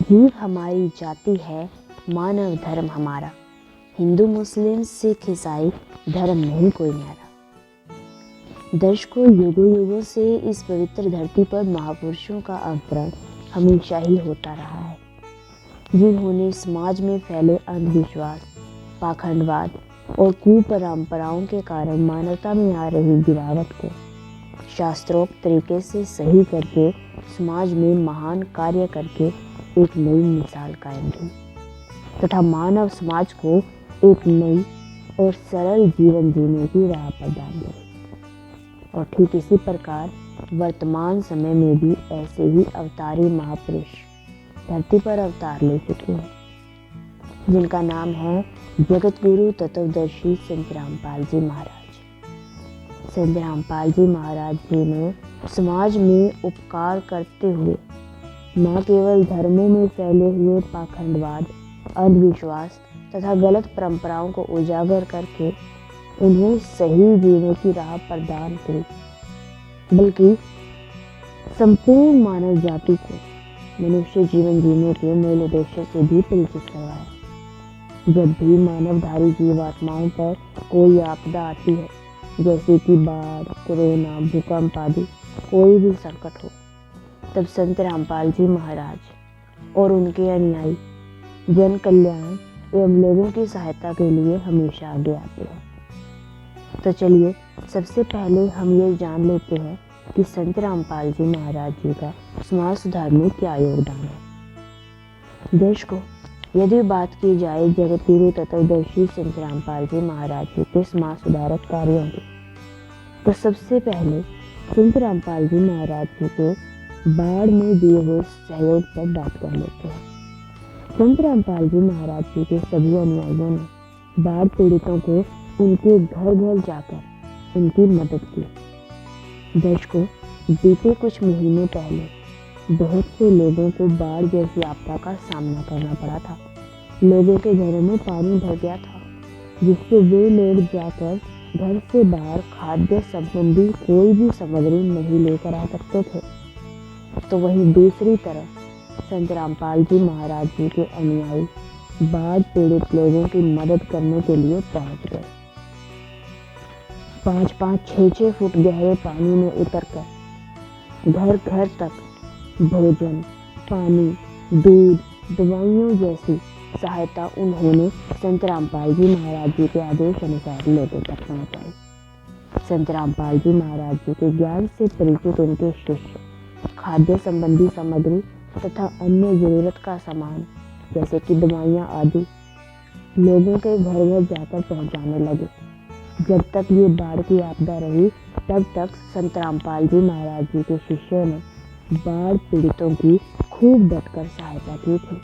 जीव हमारी जाति है, मानव धर्म हमारा। हिंदू मुस्लिम सिख ईसाई धर्म नहीं कोई न्यारा। दर्शकों, युगों युगों से इस पवित्र धरती पर महापुरुषों का अवतरण हमेशा ही होता रहा है, जिन्होंने समाज में फैले अंधविश्वास, पाखंडवाद और कुपरंपराओं के कारण मानवता में आ रही गिरावट को शास्त्रोक्त तरीके से सही करके समाज में महान कार्य करके एक नई मिसाल कायम की तथा मानव समाज को एक नई और सरल जीवन जीने की राह प्रदान की। और ठीक इसी प्रकार वर्तमान समय में भी ऐसे ही अवतारी महापुरुष धरती पर अवतार ले चुके हैं, जिनका नाम है जगत गुरु तत्वदर्शी संत रामपाल जी महाराज। संत रामपाल जी महाराज जी ने समाज में उपकार करते हुए न केवल धर्मों में फैले हुए पाखंडवाद, अंधविश्वास तथा गलत परंपराओं को उजागर करके उन्हें सही जीने की राह प्रदान की, बल्कि संपूर्ण मानव जाति को मनुष्य जीवन जीने के मूल उद्देश्य से भी परिचित करवाया। जब भी मानवधारी जीवात्माओं पर कोई आपदा आती है, जैसे कि बाढ़, कोरोना, भूकंप आदि कोई भी संकट हो, तब संत रामपाल जी महाराज और उनके अनुयायी जन कल्याण एवं लोगों की सहायता के लिए हमेशा आगे आते हैं। तो चलिए सबसे पहले हम ये जान लेते हैं कि संत रामपाल जी महाराज जी का समाज सुधार में क्या योगदान है। दर्शकों, यदि बात की जाए जगत गुरु तत्वदर्शी संत रामपाल जी महाराज जी के समाज सुधारक कार्यों की, तो सबसे पहले संत रामपाल जी महाराज जी के बाढ़ में दिए हुए सहयोग पर बात कर लेते हैं। संत रामपाल जी महाराज जी के सभी अनुयायियों ने बाढ़ पीड़ितों को उनके घर घर जाकर उनकी मदद की। दर्शकों, बीते कुछ महीने पहले बहुत से लोगों को बाढ़ जैसी आपदा का सामना करना पड़ा था। लोगों के घरों में पानी भर गया था, जिससे वे लोग जाकर घर से बाहर खाद्य संबंधी कोई भी सामग्री नहीं लेकर आ सकते थे। तो वहीं दूसरी तरफ संत रामपाल जी महाराज जी के अनुयायी बाढ़ पीड़ित लोगों की मदद करने के लिए पहुंच गए। 5-5, 6-6 फुट गहरे पानी में उतरकर घर घर तक भोजन, पानी, दूध, दवाइयों जैसी सहायता उन्होंने संत रामपाल जी महाराज जी के आदेश अनुसार लोगों तक पहुंचाई। संत रामपाल जी महाराज जी के ज्ञान से परिचित उनके शिष्य खाद्य संबंधी सामग्री तथा अन्य जरूरत का सामान जैसे कि दवाइयाँ आदि लोगों के घर घर जाकर पहुंचाने लगे। जब तक ये बाढ़ की आपदा रही, तब तक संत रामपाल जी महाराज जी के शिष्यों ने बाढ़ पीड़ितों की खूब डटकर सहायता की थी।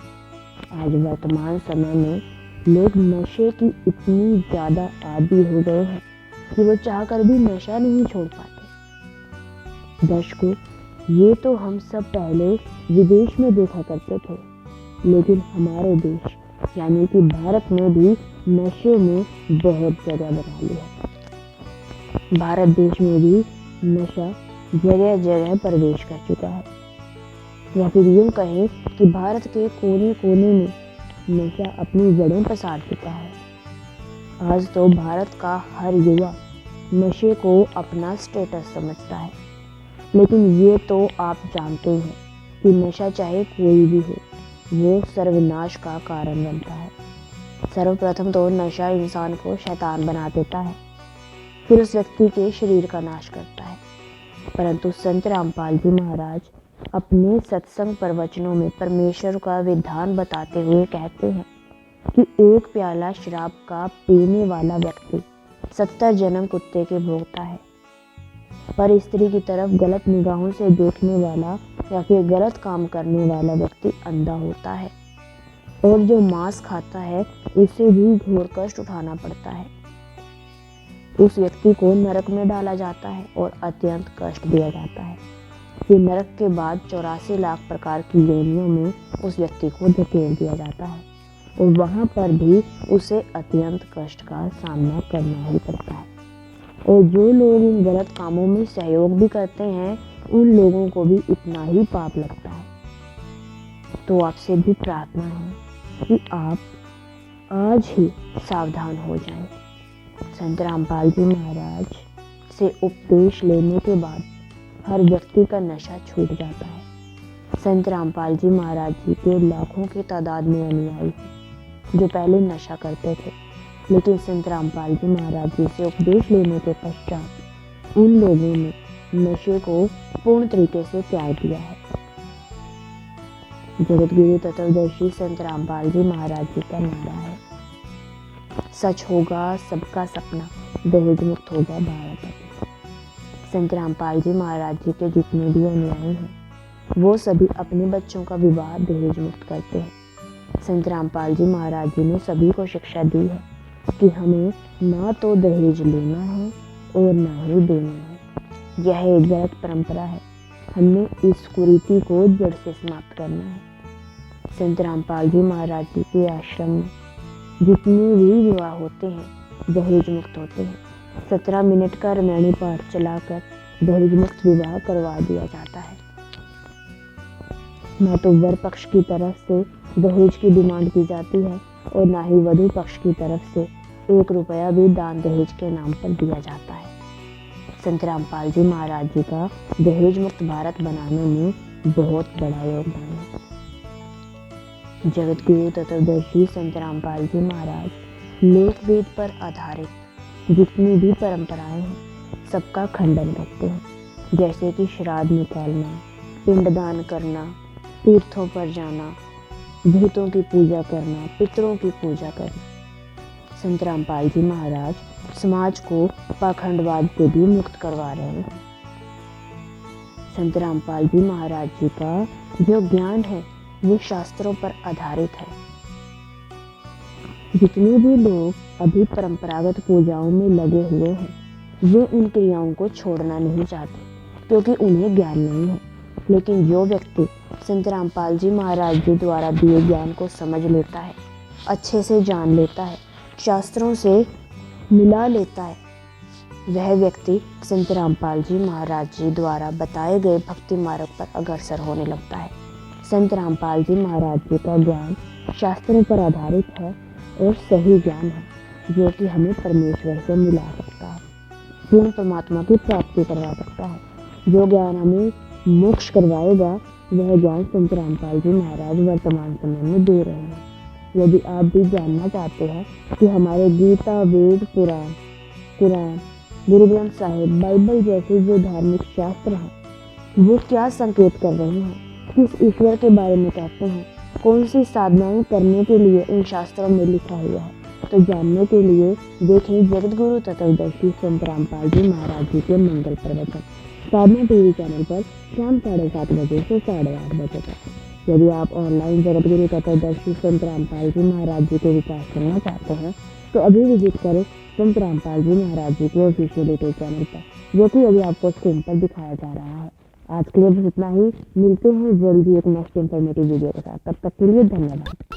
आज वर्तमान समय में लोग नशे की इतनी ज़्यादा आदी हो गए हैं कि वो चाहकर भी नशा नहीं छोड़ पाते। दर्शकों, ये तो हम सब पहले विदेश में देखा करते थे, लेकिन हमारे देश यानी कि भारत में भी नशे में बहुत जगह बना ली है। भारत देश में भी नशा जगह जगह प्रवेश कर चुका है, या फिर यूँ कहें कि भारत के कोने कोने में नशा अपनी जड़ें पसार चुका है। आज तो भारत का हर युवा नशे को अपना स्टेटस समझता है, लेकिन ये तो आप जानते हैं कि नशा चाहे कोई भी हो, वो सर्वनाश का कारण बनता है। सर्वप्रथम तो नशा इंसान को शैतान बना देता है, फिर उस व्यक्ति के शरीर का नाश करता है। परंतु संत रामपाल जी महाराज अपने सत्संग प्रवचनों में परमेश्वर का विधान बताते हुए कहते हैं कि एक प्याला शराब का पीने वाला व्यक्ति 70 जन्म कुत्ते के भोगता है। पर स्त्री की तरफ गलत निगाहों से देखने वाला या फिर गलत काम करने वाला व्यक्ति अंधा होता है, और जो मांस खाता है उसे भी घोर कष्ट उठाना पड़ता है। उस व्यक्ति को नरक में डाला जाता है और अत्यंत कष्ट दिया जाता है। फिर नरक के बाद 84 लाख प्रकार की योनियों में उस व्यक्ति को धकेल दिया जाता है, और वहां पर भी उसे अत्यंत कष्ट का सामना करना ही पड़ता है। और जो लोग इन गलत कामों में सहयोग भी करते हैं, उन लोगों को भी इतना ही पाप लगता है। तो आपसे भी प्रार्थना है कि आप आज ही सावधान हो जाएं। संत रामपाल जी महाराज से उपदेश लेने के बाद हर व्यक्ति का नशा छूट जाता है। संत रामपाल जी महाराज जी के लाखों की तादाद में अनुयायी हैं जो पहले नशा करते थे, लेकिन संत रामपाल जी महाराज जी से उपदेश लेने के पश्चात उन लोगों ने नशे को पूर्ण तरीके से त्याग दिया है। जगतगुरु तत्वदर्शी संत रामपाल जी महाराज जी का नारा है, सच होगा सबका सपना, दहेज मुक्त होगा भारत। संत रामपाल जी महाराज जी के जितने भी अनुयायी हैं वो सभी अपने बच्चों का विवाह दहेज मुक्त करते हैं। संत रामपाल जी महाराज जी ने सभी को शिक्षा दी है कि हमें ना तो दहेज लेना है और ना ही देना है। यह एक गलत परंपरा है, हमने इस कुरीति को जड़ से समाप्त करना है। संत रामपाल जी महाराज जी के आश्रम में जितने भी विवाह होते हैं दहेज मुक्त होते हैं। 17 मिनट का रामायणी पाठ चलाकर दहेज मुक्त विवाह करवा दिया जाता है। ना तो वर पक्ष की तरफ से दहेज की डिमांड की जाती है और ना ही वधू पक्ष की तरफ से 1 रुपया भी दान दहेज के नाम पर दिया जाता है। संत रामपाल जी महाराज जी का दहेज मुक्त भारत बनाने में बहुत बड़ा योगदान है। जगतगुरु तत्वदर्शी संत रामपाल जी महाराज लोक वेद पर आधारित जितनी भी परंपराएं हैं सबका खंडन करते हैं, जैसे कि श्राद्ध निकालना, पिंडदान करना, तीर्थों पर जाना, भूतों की पूजा करना, पितरों की पूजा करना। संत रामपाल जी महाराज समाज को पाखंडवाद से भी मुक्त करवा रहे हैं। संत रामपाल जी महाराज जी का जो ज्ञान है वो शास्त्रों पर आधारित है। जितने भी लोग अभी परंपरागत पूजाओं में लगे हुए हैं वे उन क्रियाओं को छोड़ना नहीं चाहते क्योंकि उन्हें ज्ञान नहीं है, लेकिन जो व्यक्ति संत रामपाल जी महाराज जी द्वारा दिए ज्ञान को समझ लेता है, अच्छे से जान लेता है, शास्त्रों से मिला लेता है, वह व्यक्ति संत रामपाल जी महाराज जी द्वारा बताए गए भक्ति मार्ग पर अग्रसर होने लगता है। संत रामपाल जी महाराज जी का ज्ञान शास्त्रों पर आधारित है और सही ज्ञान है जो कि हमें परमेश्वर से मिला सकता है, पूर्ण परमात्मा की प्राप्ति करवा सकता है। जो ज्ञान हमें मोक्ष करवाएगा वह ज्ञान संत रामपाल जी महाराज वर्तमान समय में दे रहे हैं। यदि आप भी जानना चाहते हैं कि हमारे गीता, वेद, पुराण, कुरान, गुरु ग्रंथ साहिब, बाइबल जैसे जो धार्मिक शास्त्र हैं वो क्या संकेत कर रहे हैं, किस ईश्वर के बारे में कहते हैं, कौन सी साधनाएं करने के लिए इन शास्त्रों में लिखा हुआ है, तो जानने के लिए देखें जगतगुरु तत्वदर्शी संत रामपाल जी महाराज जी के मंगल प्रवचन साधना टीवी चैनल पर शाम 7:30 बजे से 8:30 बजे तक। यदि आप ऑनलाइन जगतगुरु तत्वदर्शी संत रामपाल जी महाराज जी के विचार सुनना चाहते हैं तो अभी विजिट करें संत रामपाल जी महाराज जी के ऑफिशियल यूट्यूब चैनल पर, जो कि अभी आपको स्क्रीन पर दिखाया जा रहा है। आज के लिए बस इतना ही, मिलते हैं जल्दी एक नेक्स्ट इंफॉर्मेटिव वीडियो के साथ। तब तक के लिए धन्यवाद।